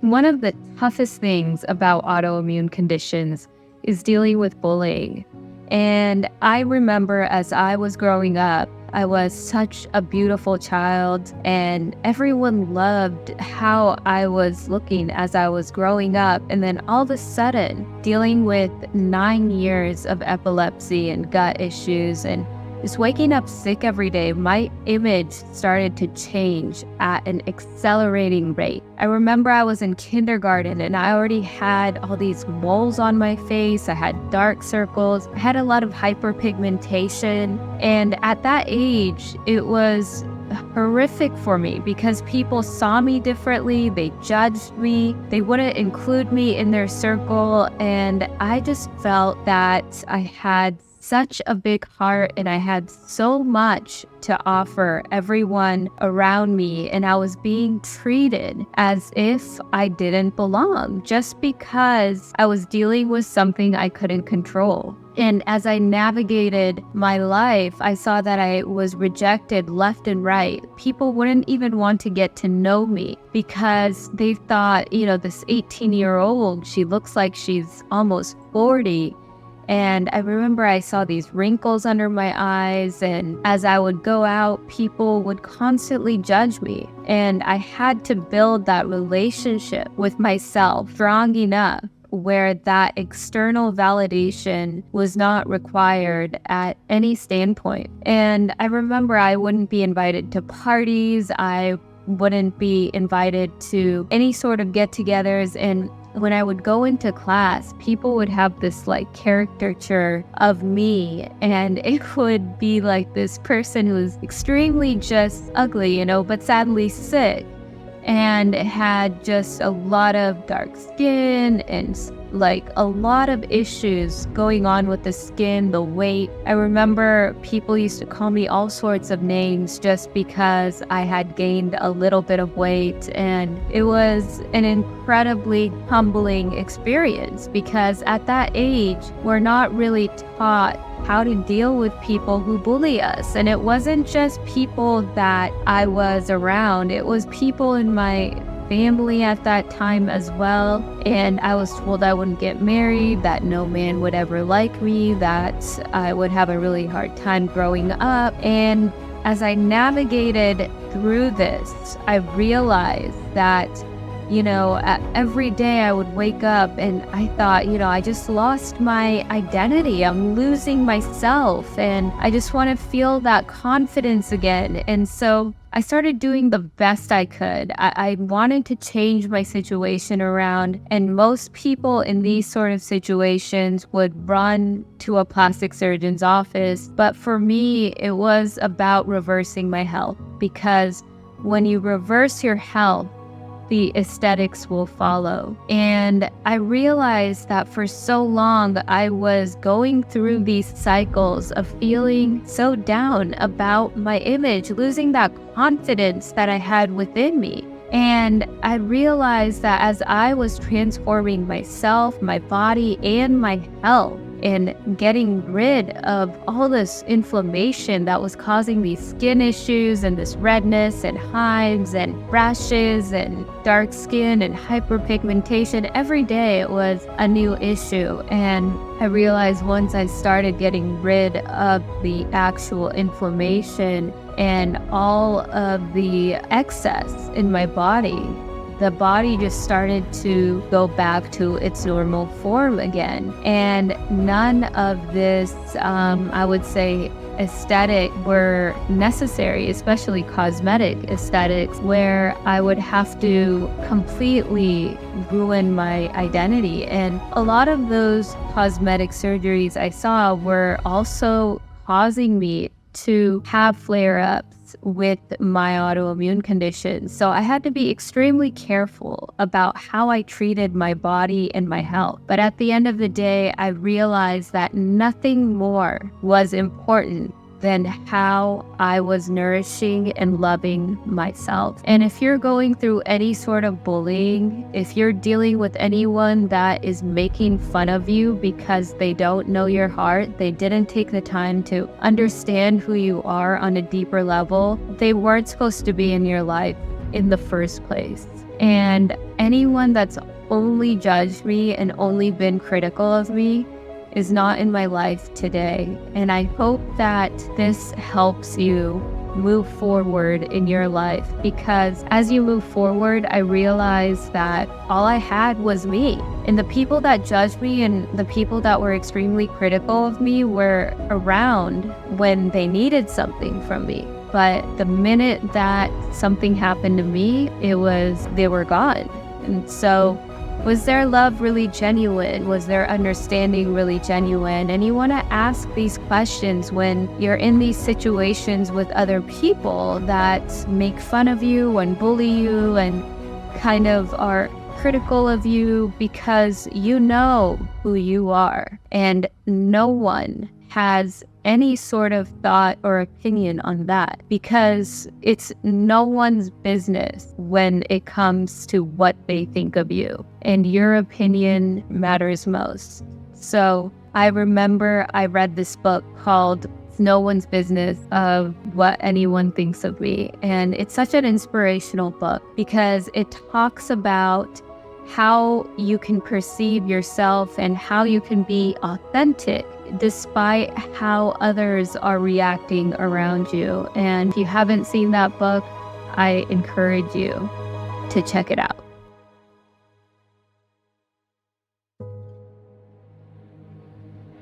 One of the toughest things about autoimmune conditions is dealing with bullying. And I remember as I was growing up, I was such a beautiful child, and everyone loved how I was looking as I was growing up. And then all of a sudden, dealing with 9 years of epilepsy and gut issues and just waking up sick every day, my image started to change at an accelerating rate. I remember I was in kindergarten and I already had all these moles on my face. I had dark circles. I had a lot of hyperpigmentation. And at that age, it was horrific for me because people saw me differently. They judged me. They wouldn't include me in their circle. And I just felt that I had such a big heart and I had so much to offer everyone around me, and I was being treated as if I didn't belong just because I was dealing with something I couldn't control. And as I navigated my life, I saw that I was rejected left and right. People wouldn't even want to get to know me because they thought, this 18-year-old, she looks like she's almost 40. And I remember I saw these wrinkles under my eyes, and as I would go out, people would constantly judge me. And I had to build that relationship with myself strong enough where that external validation was not required at any standpoint. And I remember I wouldn't be invited to parties. I wouldn't be invited to any sort of get-togethers. And when I would go into class, people would have this caricature of me, and it would be like this person who was extremely just ugly, but sadly sick, and had just a lot of dark skin and a lot of issues going on with the skin, the weight. I remember people used to call me all sorts of names just because I had gained a little bit of weight. And it was an incredibly humbling experience because at that age, we're not really taught how to deal with people who bully us. And it wasn't just people that I was around, it was people in my family at that time as well. And I was told I wouldn't get married, that no man would ever like me, that I would have a really hard time growing up. And as I navigated through this, I realized that every day I would wake up and I thought, I just lost my identity. I'm losing myself and I just want to feel that confidence again. And so I started doing the best I could. I wanted to change my situation around, and most people in these sort of situations would run to a plastic surgeon's office. But for me, it was about reversing my health, because when you reverse your health, the aesthetics will follow. And I realized that for so long, I was going through these cycles of feeling so down about my image, losing that confidence that I had within me. And I realized that as I was transforming myself, my body, and my health, and getting rid of all this inflammation that was causing these skin issues and this redness and hives and rashes and dark skin and hyperpigmentation, every day it was a new issue. And I realized once I started getting rid of the actual inflammation and all of the excess in my body, the body just started to go back to its normal form again. And none of this, I would say, aesthetic were necessary, especially cosmetic aesthetics, where I would have to completely ruin my identity. And a lot of those cosmetic surgeries I saw were also causing me to have flare-ups with my autoimmune condition. So I had to be extremely careful about how I treated my body and my health. But at the end of the day, I realized that nothing more was important than how I was nourishing and loving myself. And if you're going through any sort of bullying, if you're dealing with anyone that is making fun of you because they don't know your heart, they didn't take the time to understand who you are on a deeper level, they weren't supposed to be in your life. in the first place. And anyone that's only judged me and only been critical of me is not in my life today. And I hope that this helps you move forward in your life, because as you move forward, I realized that all I had was me. And the people that judged me and the people that were extremely critical of me were around when they needed something from me. But the minute that something happened to me, they were gone. And so, was their love really genuine? Was their understanding really genuine? And you want to ask these questions when you're in these situations with other people that make fun of you and bully you and kind of are critical of you, because you know who you are, and no one has any sort of thought or opinion on that, because it's no one's business when it comes to what they think of you, and your opinion matters most. So I remember I read this book called It's No One's Business of What Anyone Thinks of Me, and it's such an inspirational book because it talks about how you can perceive yourself and how you can be authentic despite how others are reacting around you. And if you haven't seen that book, I encourage you to check it out.